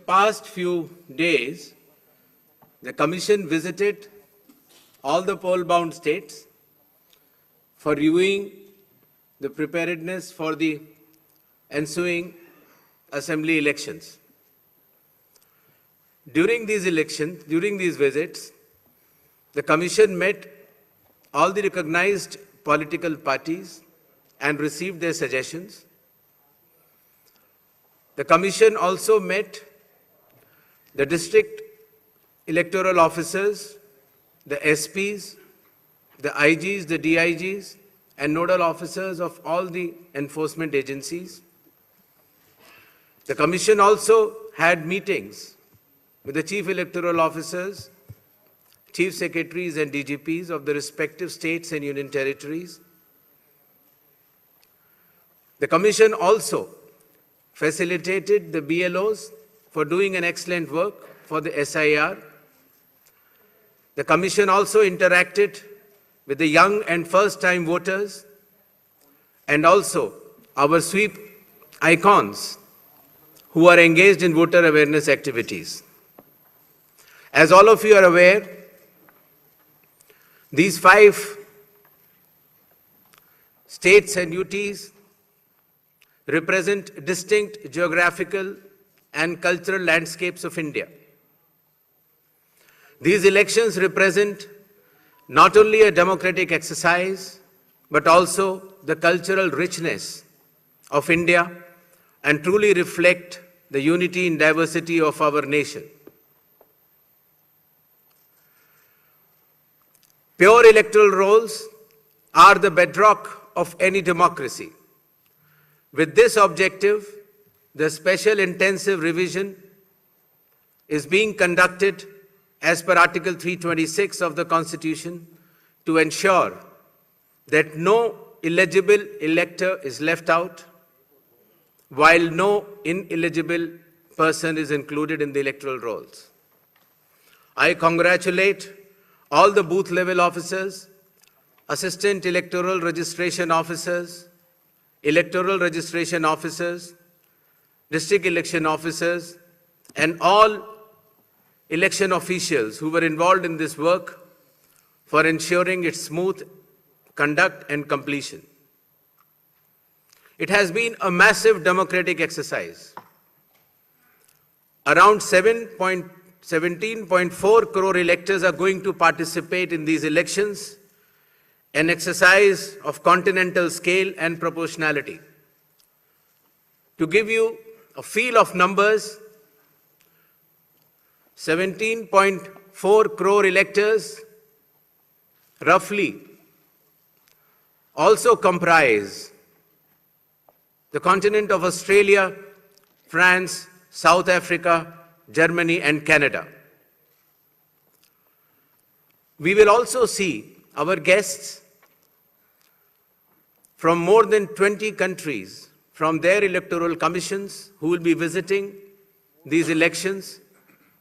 past few days, the Commission visited all the poll-bound states for reviewing the preparedness for the ensuing Assembly elections. During these visits, the Commission met all the recognized political parties and received their suggestions. The Commission also met the district electoral officers, the SPs, the IGs, the DIGs, and nodal officers of all the enforcement agencies. The Commission also had meetings with the chief electoral officers, chief secretaries and DGPs of the respective states and union territories. The Commission also facilitated the BLOs for doing an excellent work for the SIR. The Commission also interacted with the young and first-time voters and also our sweep icons who are engaged in voter awareness activities. As all of you are aware, these 5 states and UTs represent distinct geographical and cultural landscapes of India. These elections represent not only a democratic exercise, but also the cultural richness of India and truly reflect the unity and diversity of our nation. Pure electoral rolls are the bedrock of any democracy. With this objective, the special intensive revision is being conducted as per Article 326 of the Constitution to ensure that no illegible elector is left out, while no ineligible person is included in the electoral rolls. I congratulate all the booth-level officers, assistant electoral registration officers, electoral registration officers, district election officers, and all election officials who were involved in this work for ensuring its smooth conduct and completion. It has been a massive democratic exercise. Around 17.4 crore electors are going to participate in these elections, an exercise of continental scale and proportionality. To give you a feel of numbers, 17.4 crore electors roughly also comprise the continent of Australia, France, South Africa, Germany, and Canada. We will also see our guests from more than 20 countries from their electoral commissions who will be visiting these elections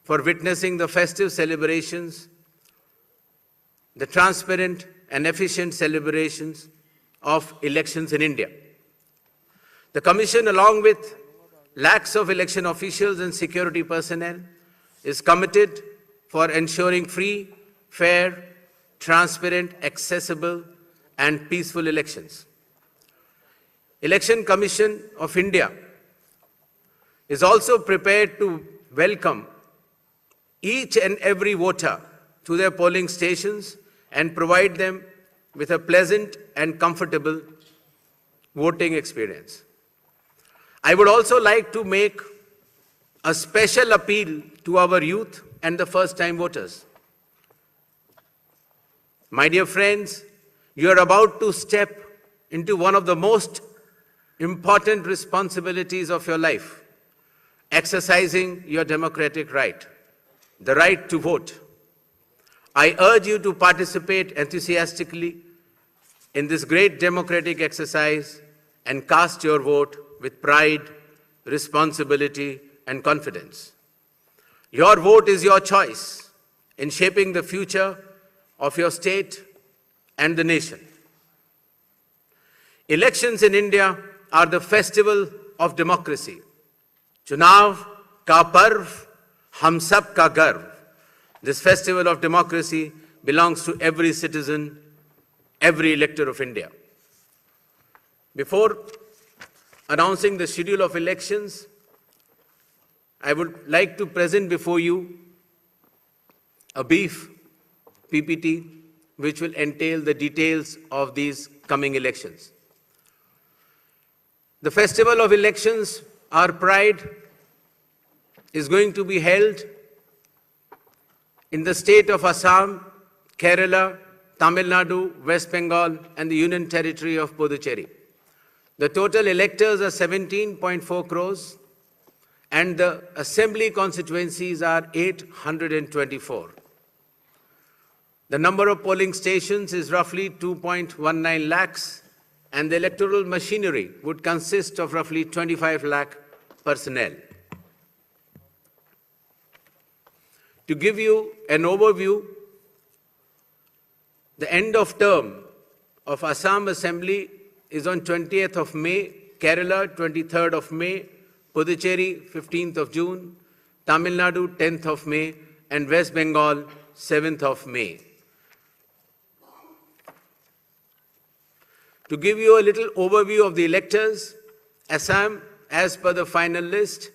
for witnessing the festive celebrations, the transparent and efficient celebrations of elections in India. The Commission, along with lakhs of election officials and security personnel, is committed for ensuring free, fair, transparent, accessible, and peaceful elections. Election Commission of India is also prepared to welcome each and every voter to their polling stations and provide them with a pleasant and comfortable voting experience. I would also like to make a special appeal to our youth and the first-time voters. My dear friends, you are about to step into one of the most important responsibilities of your life, exercising your democratic right, the right to vote. I urge you to participate enthusiastically in this great democratic exercise and cast your vote with pride, responsibility, and confidence. Your vote is your choice in shaping the future of your state and the nation. Elections in India are the festival of democracy. Chunav का पर्व, हम सब का गर्व. This festival of democracy belongs to every citizen, every elector of India. Before announcing the schedule of elections, I would like to present before you a brief PPT which will entail the details of these coming elections. The festival of elections, our pride, is going to be held in the state of Assam, Kerala, Tamil Nadu, West Bengal, and the Union Territory of Puducherry. The total electors are 17.4 crores, and the assembly constituencies are 824. The number of polling stations is roughly 2.19 lakhs, and the electoral machinery would consist of roughly 25 lakh personnel. To give you an overview, the end of term of Assam Assembly is on 20th of May, Kerala 23rd of May, Puducherry 15th of June, Tamil Nadu 10th of May, and West Bengal 7th of May. To give you a little overview of the electors, Assam, as per the final list,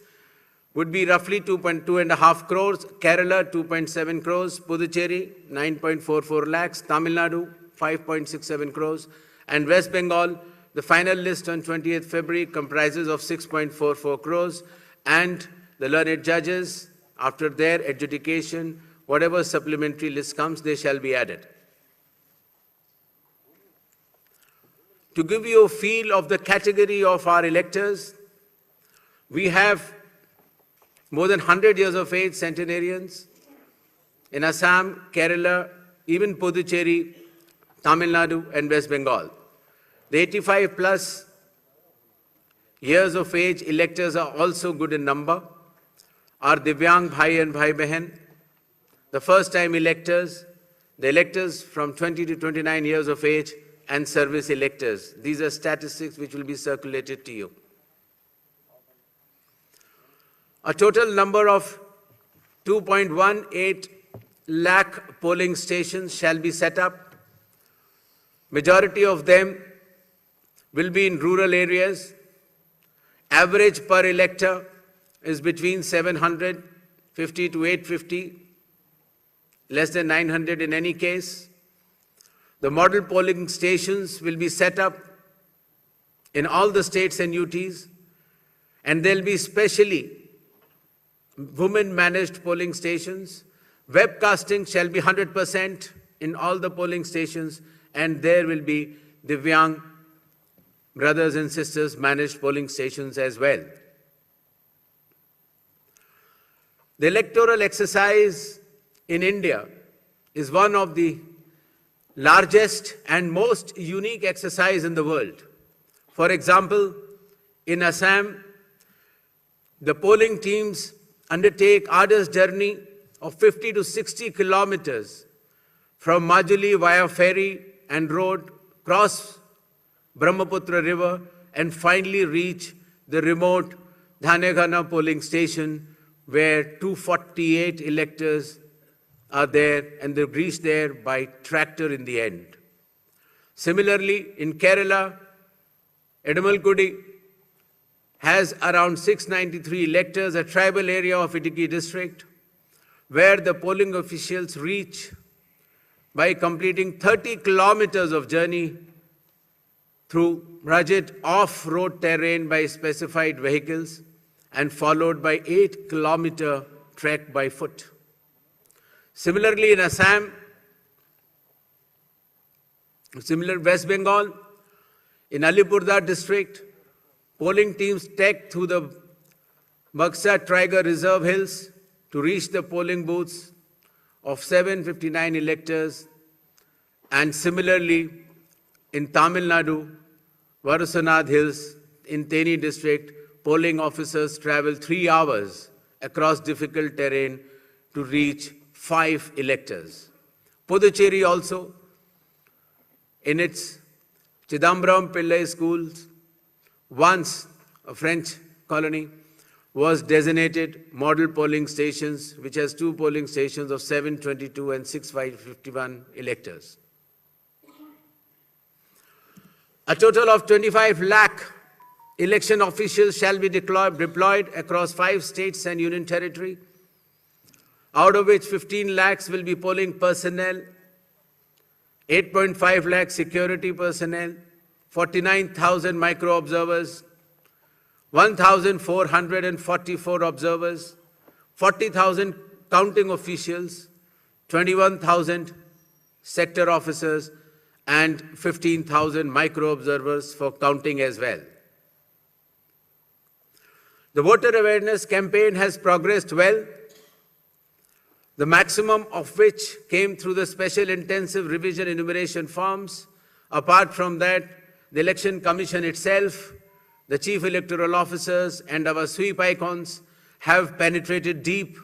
would be roughly 2.5 crores, Kerala 2.7 crores, Puducherry 9.44 lakhs, Tamil Nadu 5.67 crores, and West Bengal, the final list on 20th February comprises of 6.44 crores, and the learned judges, after their adjudication, whatever supplementary list comes, they shall be added. To give you a feel of the category of our electors, we have more than 100 years of age centenarians in Assam, Kerala, even Puducherry, Tamil Nadu, and West Bengal. The 85 plus years of age electors are also good in number. Our Divyang Bhai and Bhai Behan, the first time electors, the electors from 20 to 29 years of age, and service electors. These are statistics which will be circulated to you. A total number of 2.18 lakh polling stations shall be set up. Majority of them will be in rural areas. Average per elector is between 750 to 850, less than 900 in any case. The model polling stations will be set up in all the states and UTs, and they'll be specially women-managed polling stations. Webcasting shall be 100% in all the polling stations, and there will be Divyang brothers and sisters managed polling stations as well. The electoral exercise in India is one of the largest and most unique exercise in the world. For example, in Assam, the polling teams undertake arduous journey of 50 to 60 kilometers from Majuli via ferry and road, cross Brahmaputra River, and finally reach the remote Dhanegana polling station where 248 electors are there, and they reach there by tractor in the end. Similarly, in Kerala, Edamalkudi has around 693 electors, a tribal area of Idukki district, where the polling officials reach by completing 30 kilometers of journey through rugged off-road terrain by specified vehicles and followed by 8-kilometer trek by foot. Similarly, in Assam, West Bengal, in Alipurduar district, polling teams trek through the Baksa Tiger Reserve Hills to reach the polling booths of 759 electors. And similarly, in Tamil Nadu, Varasanad Hills, in Theni district, polling officers travel 3 hours across difficult terrain to reach 5 electors. Puducherry also, in its Chidambaram Pillai schools, once a French colony, was designated model polling stations, which has 2 polling stations of 722 and 651 electors. A total of 25 lakh election officials shall be deployed across 5 states and union territory, out of which 15 lakhs will be polling personnel, 8.5 lakh security personnel, 49,000 micro-observers, 1,444 observers, 40,000 counting officials, 21,000 sector officers, and 15,000 micro-observers for counting as well. The voter awareness campaign has progressed well, the maximum of which came through the special intensive revision enumeration forms. Apart from that, the Election Commission itself, the Chief Electoral Officers, and our sweep icons have penetrated deep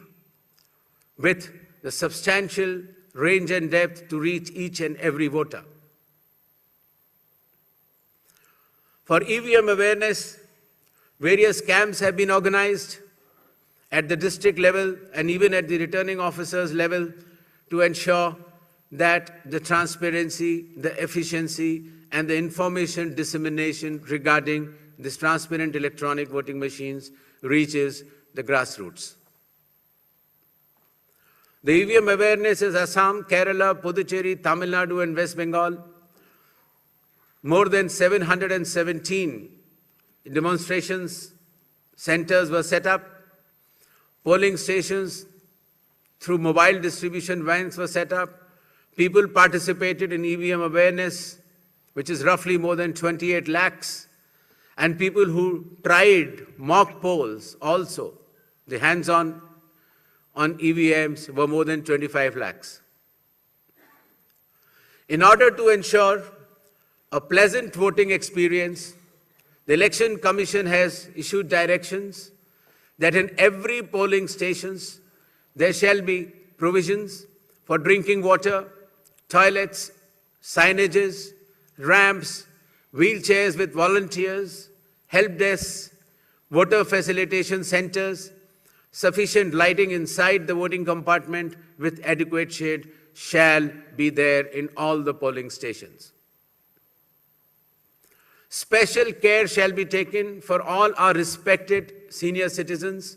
with the substantial range and depth to reach each and every voter. For EVM awareness, various camps have been organized at the district level and even at the returning officers level to ensure that the transparency, the efficiency, and the information dissemination regarding these transparent electronic voting machines reaches the grassroots. The EVM awareness is Assam, Kerala, Puducherry, Tamil Nadu, and West Bengal. More than 717 demonstrations centers were set up. Polling stations through mobile distribution vans were set up. People participated in EVM awareness, which is roughly more than 28 lakhs. And people who tried mock polls also, the hands-on on EVMs, were more than 25 lakhs. In order to ensure a pleasant voting experience, the Election Commission has issued directions that in every polling stations there shall be provisions for drinking water, toilets, signages, ramps, wheelchairs with volunteers, help desks, voter facilitation centers, sufficient lighting inside the voting compartment with adequate shade shall be there in all the polling stations. Special care shall be taken for all our respected senior citizens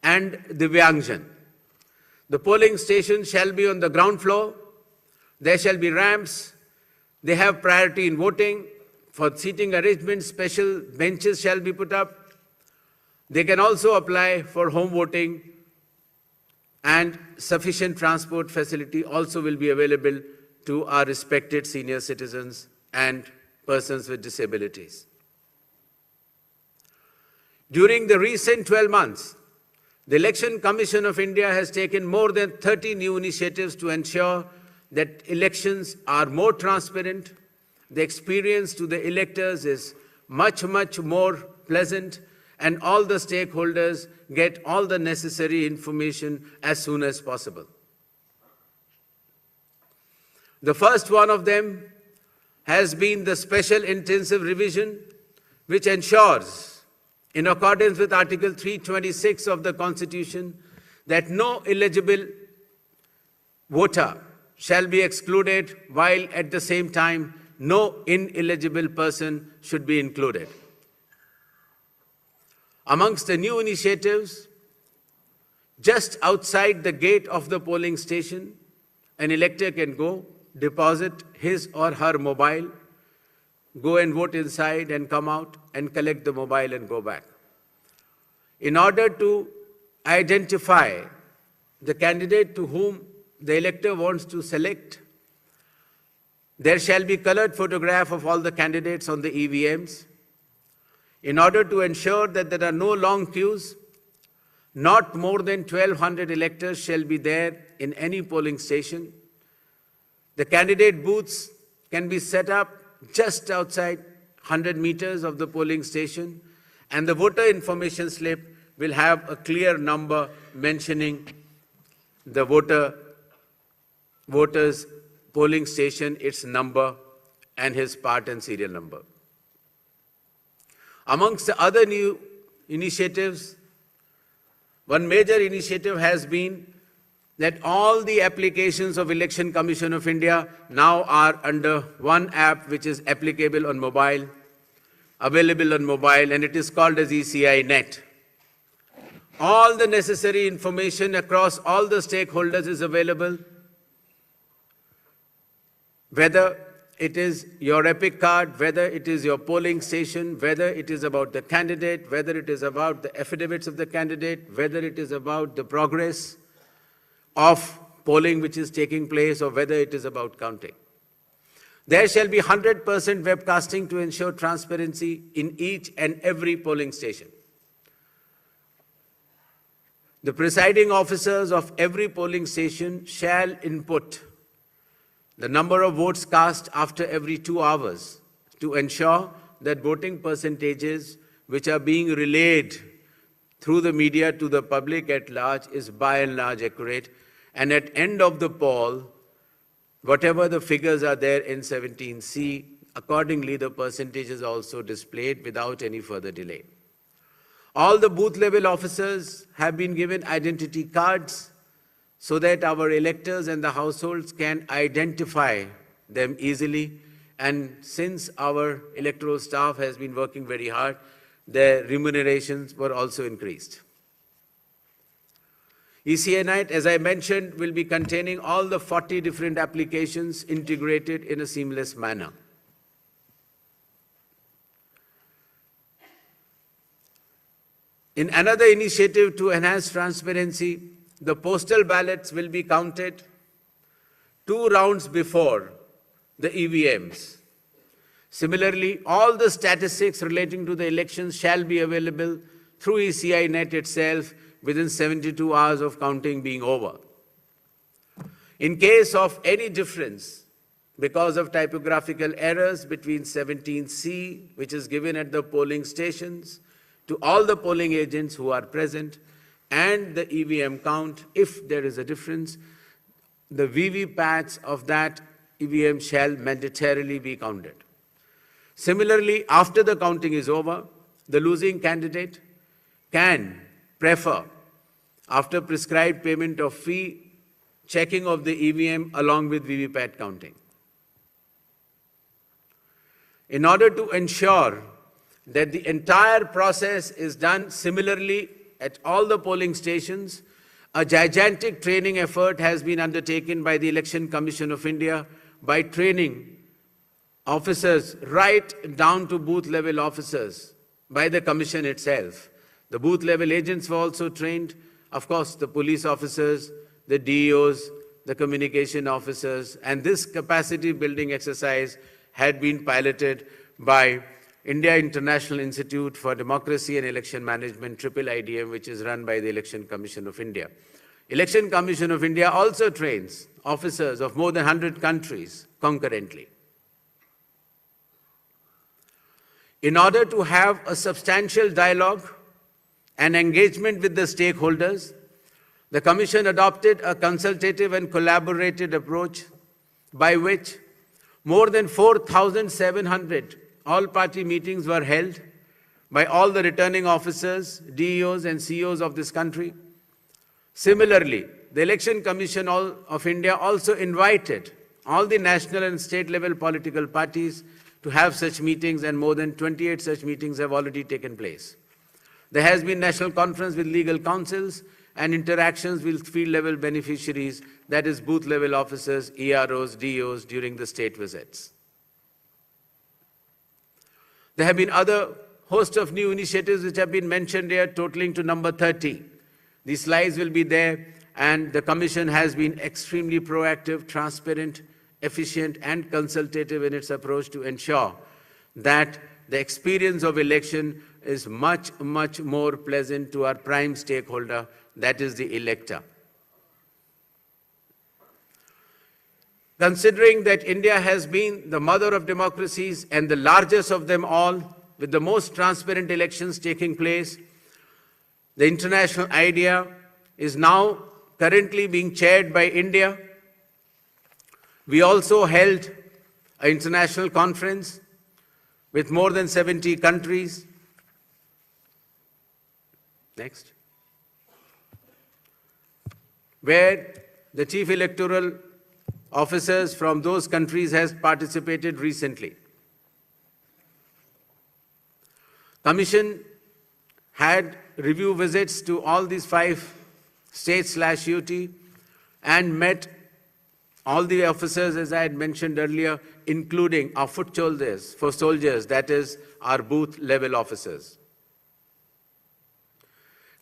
and Divyangjan. The polling station shall be on the ground floor. There shall be ramps. They have priority in voting. For seating arrangements, special benches shall be put up. They can also apply for home voting, and sufficient transport facility also will be available to our respected senior citizens and persons with disabilities. During the recent 12 months, the Election Commission of India has taken more than 30 new initiatives to ensure that elections are more transparent. The experience to the electors is much more pleasant, and all the stakeholders get all the necessary information as soon as possible. The first one of them has been the special intensive revision, which ensures, in accordance with Article 326 of the Constitution, that no eligible voter shall be excluded, while at the same time no ineligible person should be included. Amongst the new initiatives, just outside the gate of the polling station, an elector can go, deposit his or her mobile, go and vote inside and come out and collect the mobile and go back. In order to identify the candidate to whom the elector wants to select, there shall be colored photograph of all the candidates on the EVMs. In order to ensure that there are no long queues, not more than 1,200 electors shall be there in any polling station. The candidate booths can be set up just outside 100 meters of the polling station, and the voter information slip will have a clear number mentioning the voter's polling station, its number, and his part and serial number. Amongst the other new initiatives, One major initiative has been that all the applications of Election Commission of India now are under one app which is applicable on mobile, available on mobile, and it is called as ECI Net. All the necessary information across all the stakeholders is available, whether it is your EPIC card, whether it is your polling station, whether it is about the candidate, whether it is about the affidavits of the candidate, whether it is about the progress of polling which is taking place, or whether it is about counting. There shall be 100% webcasting to ensure transparency in each and every polling station. The presiding officers of every polling station shall input the number of votes cast after every 2 hours to ensure that voting percentages which are being relayed through the media to the public at large is by and large accurate. And at end of the poll, whatever the figures are there in 17C, accordingly the percentage is also displayed without any further delay. All the booth level officers have been given identity cards so that our electors and the households can identify them easily. And since our electoral staff has been working very hard, their remunerations were also increased. ECI Net, as I mentioned, will be containing all the 40 different applications integrated in a seamless manner. In another initiative to enhance transparency, the postal ballots will be counted 2 rounds before the EVMs. Similarly, all the statistics relating to the elections shall be available through ECI Net itself within 72 hours of counting being over. In case of any difference because of typographical errors between 17C, which is given at the polling stations, to all the polling agents who are present, and the EVM count, if there is a difference, the VVPATs of that EVM shall mandatorily be counted. Similarly, after the counting is over, the losing candidate can prefer, after prescribed payment of fee, checking of the EVM along with VVPAT counting. In order to ensure that the entire process is done similarly at all the polling stations, a gigantic training effort has been undertaken by the Election Commission of India by training officers right down to booth level officers by the Commission itself. The booth level agents were also trained, of course, the police officers, the DEOs, the communication officers, and this capacity building exercise had been piloted by India International Institute for Democracy and Election Management, IIIDM, which is run by the Election Commission of India. Election Commission of India also trains officers of more than 100 countries concurrently. In order to have a substantial dialogue and engagement with the stakeholders, the Commission adopted a consultative and collaborative approach by which more than 4,700 all-party meetings were held by all the returning officers, DEOs and CEOs of this country. Similarly, the Election Commission of India also invited all the national and state level political parties to have such meetings, and more than 28 such meetings have already taken place. There has been national conference with legal councils and interactions with field level beneficiaries, that is booth level officers, EROs, DEOs during the state visits. There have been other host of new initiatives which have been mentioned here, totaling to number 30. These slides will be there, and the Commission has been extremely proactive, transparent, efficient and consultative in its approach to ensure that the experience of election is much, much more pleasant to our prime stakeholder, that is the elector. Considering that India has been the mother of democracies and the largest of them all, with the most transparent elections taking place, the international idea is now currently being chaired by India. We also held an international conference with more than 70 countries. Next. where the chief electoral officers from those countries has participated recently. Commission had review visits to all these 5 states/UT and met all the officers, as I had mentioned earlier, including our foot soldiers, that is, our booth level officers.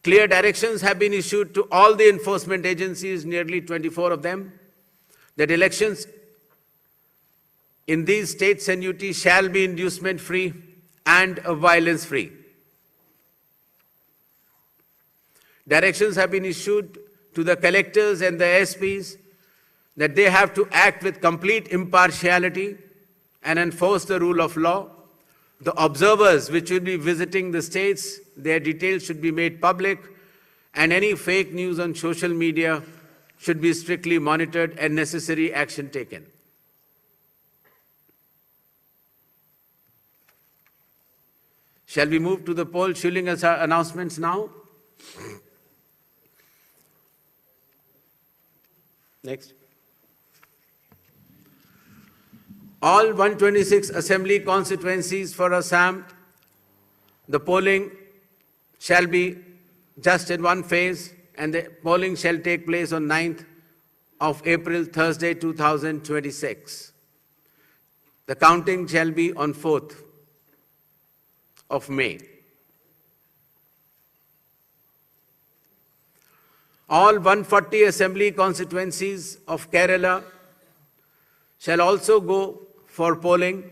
Clear directions have been issued to all the enforcement agencies, nearly 24 of them, that elections in these states and UT shall be inducement-free and violence-free. Directions have been issued to the collectors and the SPs that they have to act with complete impartiality and enforce the rule of law. The observers which will be visiting the states, their details should be made public, and any fake news on social media should be strictly monitored and necessary action taken. Shall we move to the poll shilling announcements now? Next. All 126 assembly constituencies for Assam, the polling shall be just in one phase, and the polling shall take place on 9th of April, Thursday, 2026. The counting shall be on 4th of May. All 140 assembly constituencies of Kerala shall also go for polling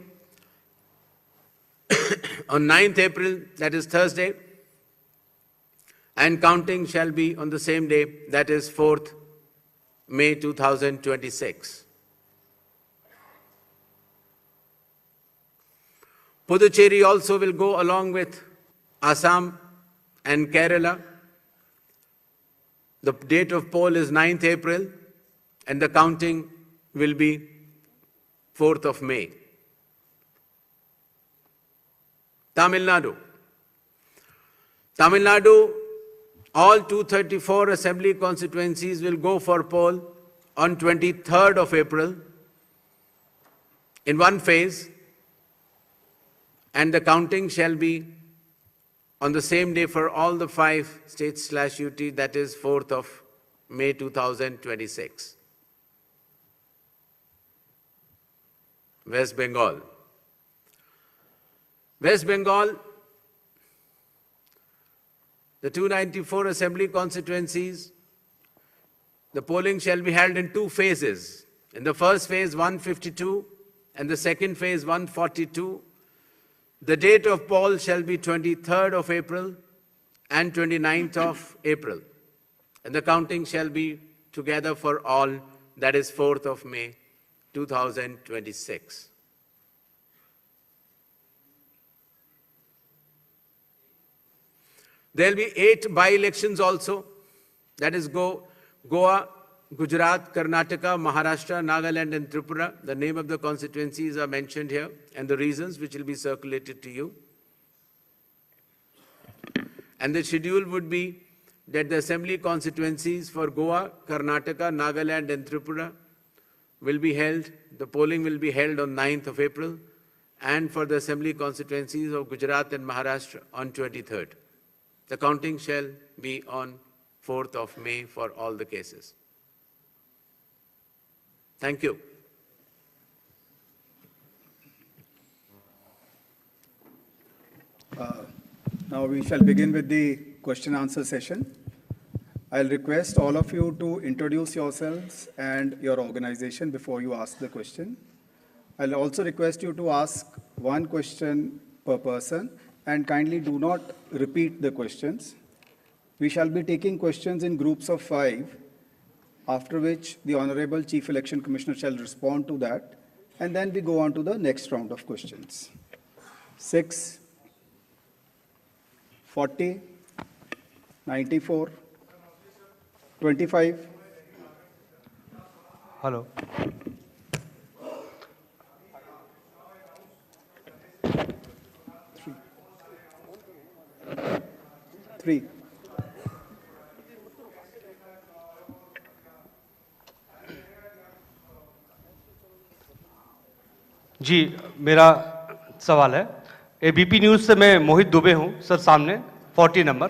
on 9th April, that is Thursday, and counting shall be on the same day, that is 4th May 2026. Puducherry also will go along with Assam and Kerala. The date of poll is 9th April, and the counting will be 4th of May. Tamil Nadu. Tamil Nadu, all 234 assembly constituencies will go for poll on 23rd of April in one phase, and the counting shall be on the same day for all the 5 states/UT, that is 4th of May 2026. West Bengal. West Bengal, the 294 assembly constituencies, the polling shall be held in 2 phases. In the first phase, 152, and the second phase, 142. The date of poll shall be 23rd of April and 29th of April. And the counting shall be together for all, that is 4th of May 2026. There will be 8 by-elections also, that is Goa, Gujarat, Karnataka, Maharashtra, Nagaland and Tripura. The name of the constituencies are mentioned here and the reasons which will be circulated to you. And the schedule would be that the assembly constituencies for Goa, Karnataka, Nagaland and Tripura will be held, the polling will be held on 9th of April, and for the assembly constituencies of Gujarat and Maharashtra on 23rd. The counting shall be on 4th of May for all the cases. Thank you. Now we shall begin with the question-answer session. I'll request all of you to introduce yourselves and your organization before you ask the question. I'll also request you to ask one question per person and kindly do not repeat the questions. We shall be taking questions in groups of 5, after which the Honorable Chief Election Commissioner shall respond to that, and then we go on to the next round of questions. 6, 40, 94, 25. Hello. 3. जी, मेरा सवाल है, ABP news से मैं मोहित दुबे हूं sir, सामने 40 number.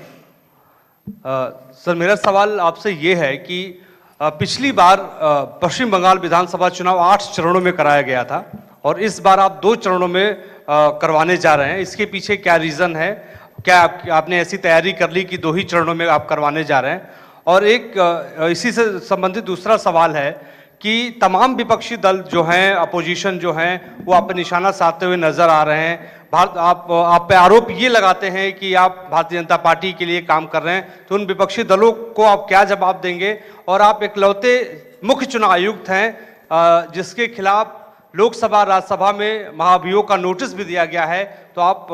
Sir मेरा सवाल आपसे ये है कि पिछली बार पश्चिम बंगाल विधानसभा चुनाव 8 चरणों में कराया गया था और इस बार आप 2 चरणों में करवाने जा रहे हैं। इसके पीछे क्या रीज़न है? क्या आपने ऐसी तैयारी कर ली कि 2 ही चरणों में आप करवाने जा रहे हैं? और एक इसी से संबंधित दूसरा सवाल है कि तमाम विपक्षी दल जो हैं, अपोजिशन जो हैं, वो आप पे निशाना साधते हुए नजर आ रहे हैं। आप पे आरोप ये लगाते हैं कि आप भारतीय जनता पार्टी के लिए काम कर रहे हैं, तो उन विपक्षी दलों को आप क्या जवाब देंगे? और आप इकलौते मुख्य चुनाव आयुक्त हैं जिसके खिलाफ लोकसभा राज्यसभा में महाभियोग का नोटिस भी दिया गया है, तो आप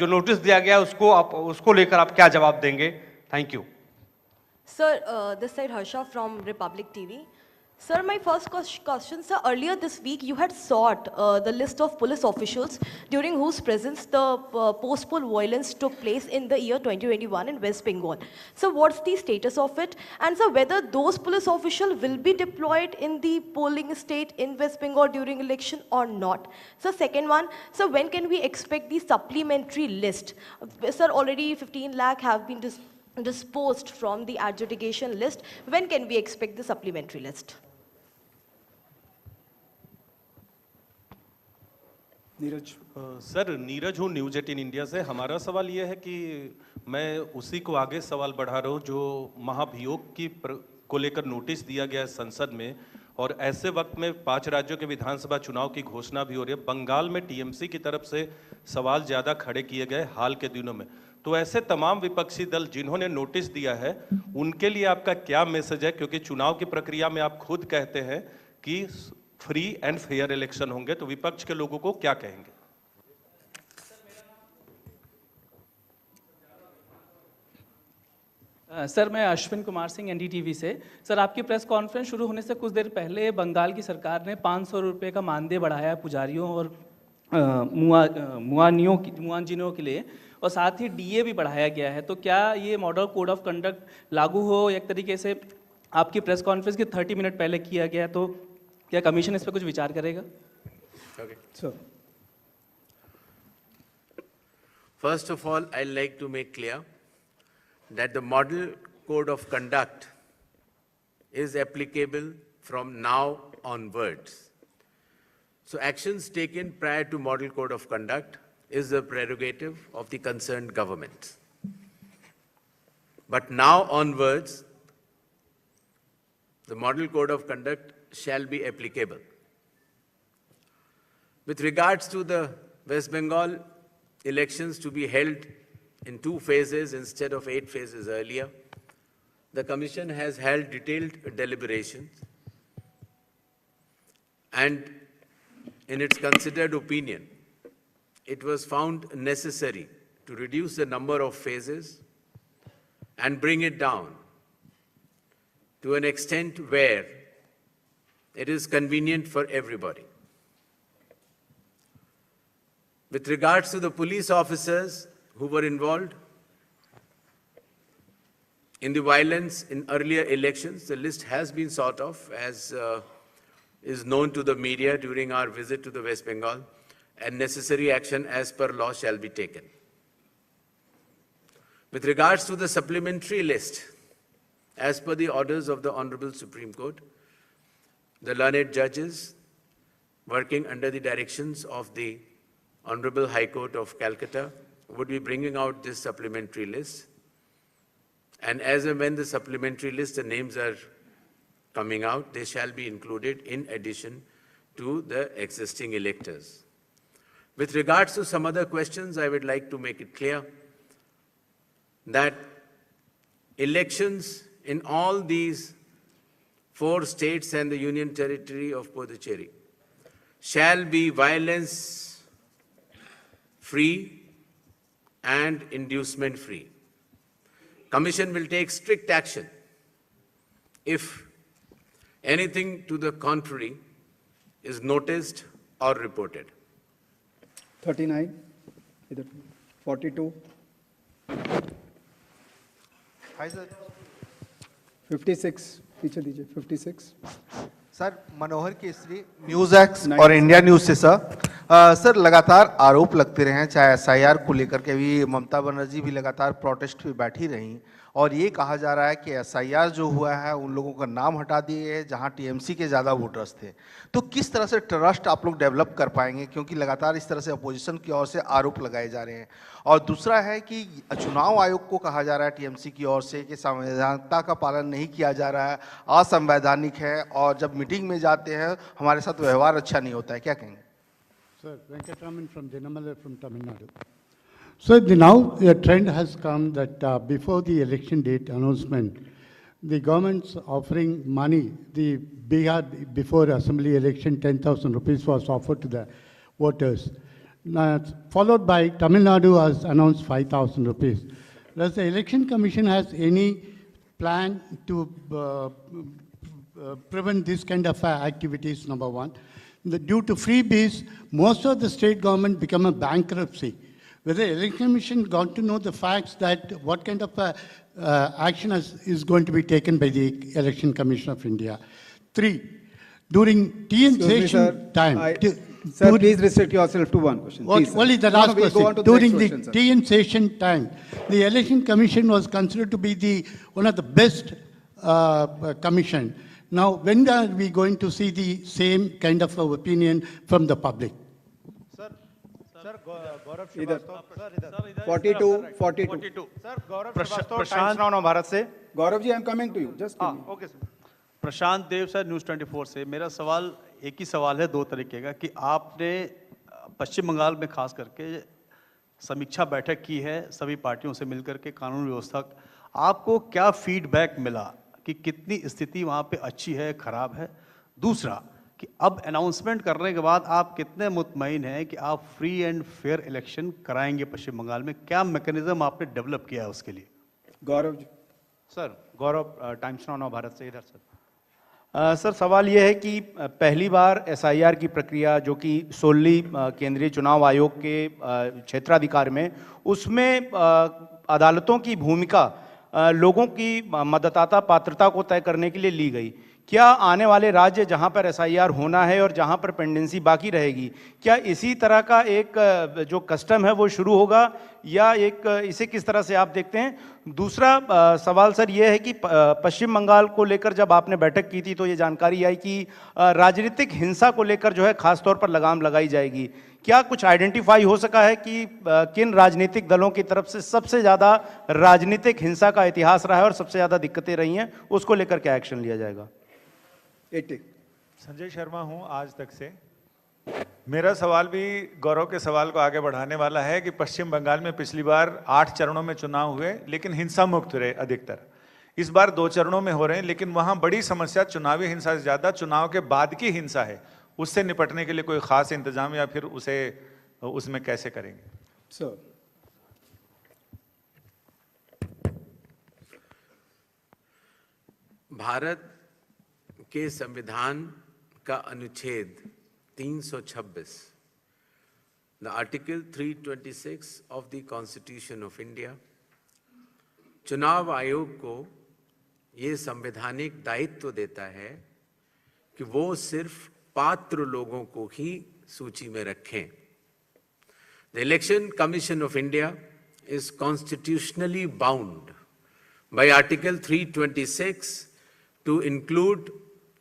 जो नोटिस दिया गया है उसको लेकर आप क्या जवाब देंगे? Thank you. Sir, this side Harsha from Republic TV. Sir, my first question, sir, earlier this week you had sought the list of police officials during whose presence the post-poll violence took place in the year 2021 in West Bengal. So what's the status of it? And sir, whether those police officials will be deployed in the polling state in West Bengal during election or not? So second one, so when can we expect the supplementary list? Sir, already 15 lakh have been disposed from the adjudication list. When can we expect the supplementary list? Neeraj. Sir Neeraj हूँ news 18 India से। हमारा सवाल ये है कि मैं उसी को आगे सवाल बढ़ा रहा हूँ जो महाभियोग को लेकर नोटिस दिया गया है संसद में, और ऐसे वक्त में 5 राज्यों के विधानसभा चुनाव की घोषणा भी हो रही है। बंगाल में टीएमसी की तरफ से सवाल ज़्यादा खड़े किए गए हाल के दिनों में, तो ऐसे तमाम विपक्षी दल जिन्होंने नोटिस दिया है उनके लिए आपका क्या मैसेज है? क्योंकि चुनाव की प्रक्रिया में आप खुद कहते हैं कि फ्री एंड फेयर इलेक्शन होंगे, तो विपक्ष के लोगों को क्या कहेंगे? सर मैं अश्विन कुमार सिंह एनडीटीवी से। सर आपकी प्रेस कॉन्फ्रेंस शुरू होने से कुछ देर पहले बंगाल की सरकार ने 500 रुपये का मानदेय बढ़ाया है पुजारियों और मुआजिनों के लिए, और साथ ही डीए भी बढ़ाया गया है। तो क्या ये मॉडल कोड ऑफ कंडक्ट लागू हो एक तरीके से आपकी प्रेस कॉन्फ्रेंस के 30 मिनट पहले किया गया, तो क्या कमीशन इस पर कुछ विचार करेगा? Okay. Sir. First of all, I'd like to make clear that the model code of conduct is applicable from now onwards. So actions taken prior to model code of conduct is the prerogative of the concerned government. But now onwards, the model code of conduct shall be applicable. With regards to the West Bengal elections to be held in 2 phases instead of 8 phases earlier, the Commission has held detailed deliberations, and in its considered opinion, it was found necessary to reduce the number of phases and bring it down to an extent where it is convenient for everybody. With regards to the police officers who were involved in the violence in earlier elections, the list has been sort of, as is known to the media during our visit to the West Bengal, and necessary action as per law shall be taken. With regards to the supplementary list, as per the orders of the Honorable Supreme Court, the learned judges working under the directions of the Honorable High Court of Calcutta would be bringing out this supplementary list. And as and when the supplementary list, the names are coming out, they shall be included in addition to the existing electors. With regards to some other questions, I would like to make it clear that elections in all these 4 states and the Union Territory of Puducherry shall be violence-free and inducement-free. Commission will take strict action if anything to the contrary is noticed or reported. 39, 42, hi sir. 56, पीछे दीजिए, 56. Sir मनोहर Kesari news x और India news से sir. Sir, लगातार आरोप लगते रहे हैं, चाहे एसआईआर को लेकर के भी ममता बनर्जी भी लगातार प्रोटेस्ट पे बैठी रहीं, और ये कहा जा रहा है कि एसआईआर जो हुआ है उन लोगों का नाम हटा दिए गए जहां टीएमसी के ज़्यादा वोटर्स थे। तो किस तरह से ट्रस्ट आप लोग डेवलप कर पाएंगे, क्योंकि लगातार इस तरह से अपोजिशन की ओर से आरोप लगाए जा रहे हैं। और दूसरा है कि चुनाव आयोग को कहा जा रहा है टीएमसी की ओर से कि संवैधानिकता का पालन नहीं किया जा रहा है, असंवैधानिक है, और जब मीटिंग में जाते हैं हमारे साथ व्यवहार अच्छा नहीं होता है, क्या कहेंगे? Sir, Venkataraman from Dinamala from Tamil Nadu. So now the trend has come that before the election date announcement, the government's offering money. The Bihar before assembly election, 10,000 rupees was offered to the voters. Now, followed by Tamil Nadu has announced 5,000 rupees. Does the election commission has any plan to prevent this kind of activities? Number one. Due to freebies, most of the state government become a bankruptcy. Whether the election commission got to know the facts that what kind of action is going to be taken by the election commission of India. 3, during TN Excuse me, session sir. time. Sir, please restrict yourself to one question. Please, sir. Only the No, no, last we'll go on question. to the next During the question, sir. TN session time, the election commission was considered to be one of the best commission. Now, when are we going to see the same kind of opinion from the public? इधर 42. Sir Gaurav Srivastava Times Now Bharat से। Gaurav ji, I am coming to you, just okay sir. Prashant Dev sir, News 24 से। मेरा सवाल एक ही सवाल है, दो तरीके का, कि आपने पश्चिम बंगाल में खास करके समीक्षा बैठक की है सभी पार्टियों से मिलकर के कानून व्यवस्था, आपको क्या फीडबैक मिला कि कितनी स्थिति वहाँ पे अच्छी है, खराब है? दूसरा कि अब अनाउंसमेंट करने के बाद आप कितने मुतमईन हैं कि आप फ्री एंड फेयर इलेक्शन कराएंगे पश्चिम बंगाल में? क्या मैकेनिज्म आपने डेवलप किया है उसके लिए? गौरव जी। सर, गौरव टाइम्स नाउ भारत से, इधर सर। सर, सवाल यह है कि पहली बार एसआईआर की प्रक्रिया जो कि सोली केंद्रीय चुनाव आयोग के क्षेत्राधिकार में, उसमें अदालतों की भूमिका लोगों की मतदाता पात्रता को तय करने के लिए ली गई। क्या आने वाले राज्य जहां पर एसआईआर होना है और जहां पर पेंडेंसी बाकी रहेगी, क्या इसी तरह का एक जो कस्टम है वो शुरू होगा, या इसे किस तरह से आप देखते हैं? दूसरा सवाल सर ये है कि पश्चिम बंगाल को लेकर जब आपने बैठक की थी तो ये जानकारी आई कि राजनीतिक हिंसा को लेकर जो है खास तौर पर लगाम लगाई जाएगी। क्या कुछ आइडेंटिफाई हो सका है कि किन राजनीतिक दलों की तरफ से सबसे ज़्यादा राजनीतिक हिंसा का इतिहास रहा है और सबसे ज़्यादा दिक्कतें रही हैं, उसको लेकर क्या एक्शन लिया जाएगा? 80। संजय शर्मा हूं आज तक से। मेरा सवाल भी गौरव के सवाल को आगे बढ़ाने वाला है कि पश्चिम बंगाल में पिछली बार 8 चरणों में चुनाव हुए, लेकिन हिंसा मुक्त रहे अधिकतर। इस बार 2 चरणों में हो रहे हैं, लेकिन वहां बड़ी समस्या चुनावी हिंसा से ज्यादा चुनाव के बाद की हिंसा है। उससे निपटने के लिए कोई खास इंतजाम या फिर उसमें कैसे करेंगे? सर, भारत के संविधान का अनुच्छेद 326, the article 326 of the constitution of India, चुनाव आयोग को ये संवैधानिक दायित्व देता है कि वो सिर्फ पात्र लोगों को ही सूची में रखें। The election commission of India is constitutionally bound by article 326 to include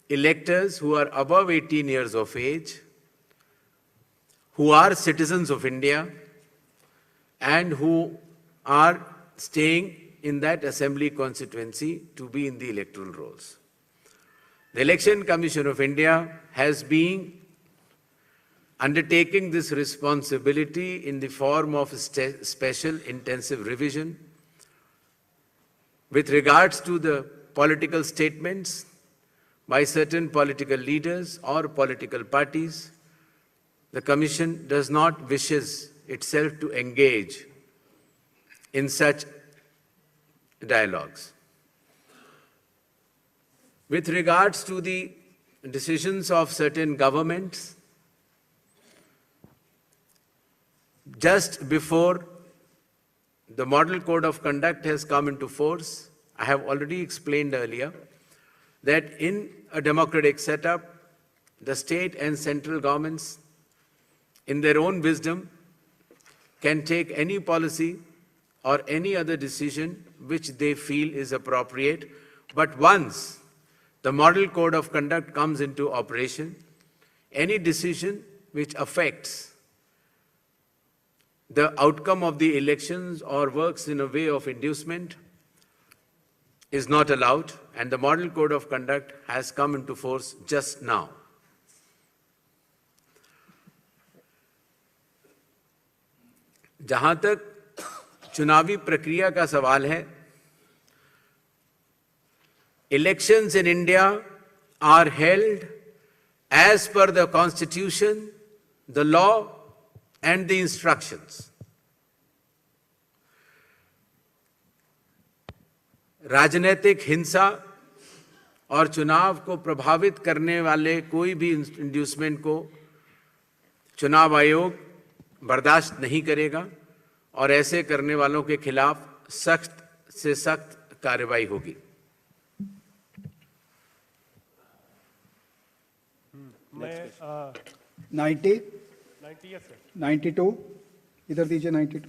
electors who are above 18 years of age, who are citizens of India, and who are staying in that assembly constituency to be in the electoral rolls. The Election Commission of India has been undertaking this responsibility in the form of special intensive revision with regards to the political statements by certain political leaders or political parties. The Commission does not wishes itself to engage in such dialogues. With regards to the decisions of certain governments, just before the Model Code of Conduct has come into force, I have already explained earlier that in a democratic setup, the state and central governments in their own wisdom, can take any policy or any other decision which they feel is appropriate. But once the Model Code of Conduct comes into operation, any decision which affects the outcome of the elections or works in a way of inducement is not allowed, and the Model Code of Conduct has come into force just now. जहां तक चुनावी प्रक्रिया का सवाल है, elections in India are held as per the Constitution, the law, and the instructions. राजनीतिक हिंसा और चुनाव को प्रभावित करने वाले कोई भी इंड्यूसमेंट को चुनाव आयोग बर्दाश्त नहीं करेगा और ऐसे करने वालों के खिलाफ सख्त से सख्त कार्रवाई होगी। मैं 90, 90 yes sir. 92, इधर दीजिए 92,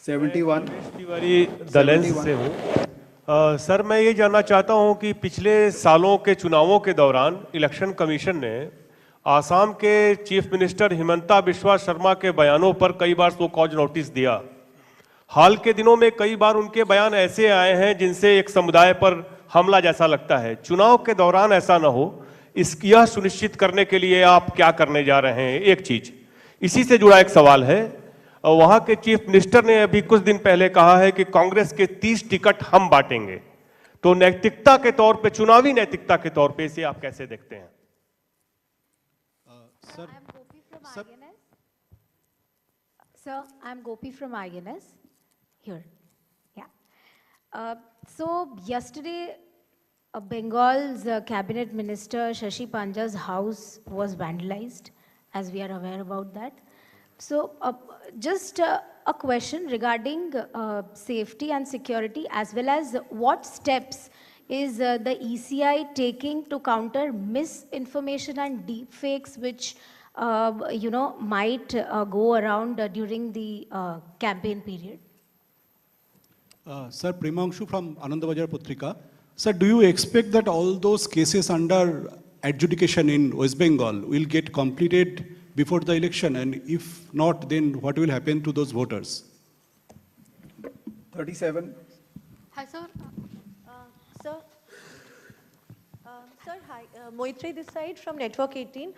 71, तिवारी दलेंस से हूँ। सर मैं ये जानना चाहता हूँ कि पिछले सालों के चुनावों के दौरान इलेक्शन कमीशन ने आसाम के चीफ मिनिस्टर हिमंता बिस्वा शर्मा के बयानों पर कई बार सो कॉज नोटिस दिया। हाल के दिनों में कई बार उनके बयान ऐसे आए हैं जिनसे एक समुदाय पर हमला जैसा लगता है। चुनाव के दौरान ऐसा न हो, यह सुनिश्चित करने के लिए आप क्या करने जा रहे हैं? एक चीज इसी से जुड़ा एक सवाल है, वहां के चीफ मिनिस्टर ने अभी कुछ दिन पहले कहा है कि कांग्रेस के 30 टिकट हम बांटेंगे, तो नैतिकता के तौर पे, चुनावी नैतिकता के तौर पे इसे आप कैसे देखते हैं? Sir, I'm Gopi from INS. Here. Yeah. So yesterday, Bengal's cabinet minister Shashi Panja's house was vandalized, as we are aware about that. So just a question regarding safety and security, as well as what steps is the ECI taking to counter misinformation and deepfakes, which might go around during the campaign period? Sir, Premanshu from Anandabajar Putrika. Sir, do you expect that all those cases under adjudication in West Bengal will get completed before the election? And if not, then what will happen to those voters? 37. Hi, sir. Sir, hi. Moitri this side from Network 18.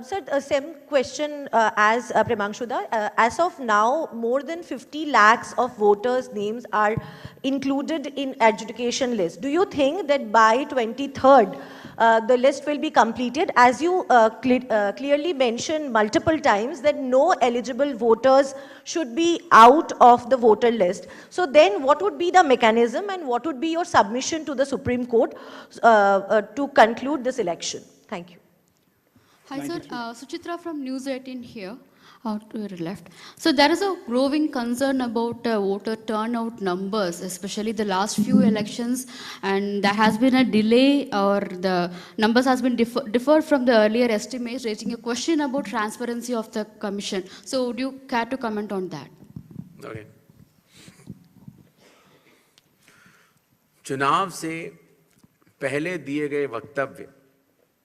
Sir, same question as Premanshuda. As of now, more than 50 lakhs of voters' names are included in adjudication list. Do you think that by 23rd, the list will be completed? As you clearly mentioned multiple times that no eligible voters should be out of the voter list. So then what would be the mechanism and what would be your submission to the Supreme Court to conclude this election? Thank you. Hi sir, Suchitra from News 18 here. To your left. So there is a growing concern about voter turnout numbers, especially the last few elections, and there has been a delay or the numbers has been differed from the earlier estimates, raising a question about transparency of the commission. So would you care to comment on that? Okay. चुनाव से पहले दिए गए वक्तव्य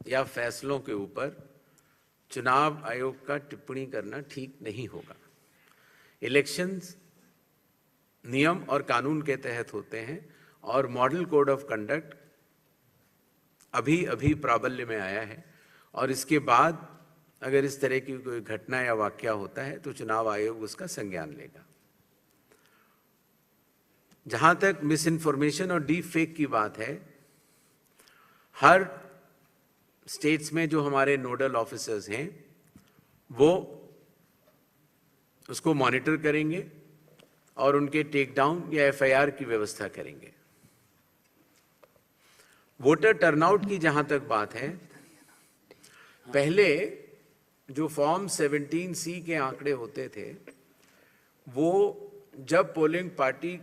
या फैसलों के ऊपर चुनाव आयोग का टिप्पणी करना ठीक नहीं होगा। इलेक्शंस नियम और कानून के तहत होते हैं और मॉडल कोड ऑफ कंडक्ट अभी प्राबल्य में आया है और इसके बाद अगर इस तरह की कोई घटना या वाकया होता है तो चुनाव आयोग उसका संज्ञान लेगा। जहां तक मिस इन्फॉर्मेशन और डीप फेक की बात है, हर स्टेट्स में जो हमारे नोडल ऑफिसर्स हैं वो उसको मॉनिटर करेंगे और उनके टेक डाउन या एफआईआर की व्यवस्था करेंगे। वोटर टर्नआउट की जहां तक बात है, पहले जो फॉर्म 17C के आंकड़े होते थे वो जब पोलिंग पार्टी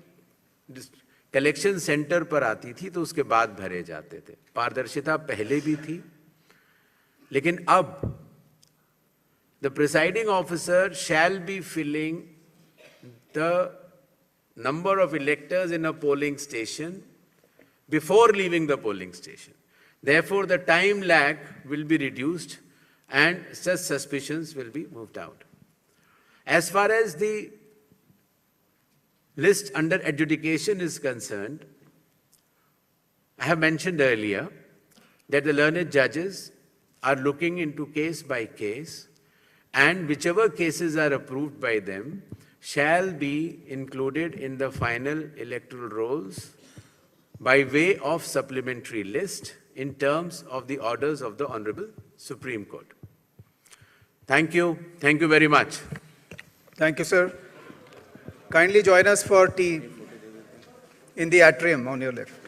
कलेक्शन सेंटर पर आती थी तो उसके बाद भरे जाते थे। पारदर्शिता पहले भी थी, लेकिन अब the presiding officer shall be filling the number of electors in a polling station before leaving the polling station. Therefore, the time lag will be reduced and such suspicions will be moved out. As far as the list under adjudication is concerned, I have mentioned earlier that the learned judges are looking into case by case, and whichever cases are approved by them shall be included in the final electoral rolls by way of supplementary list in terms of the orders of the Honorable Supreme Court. Thank you. Thank you very much. Thank you, sir. Kindly join us for tea in the atrium on your left.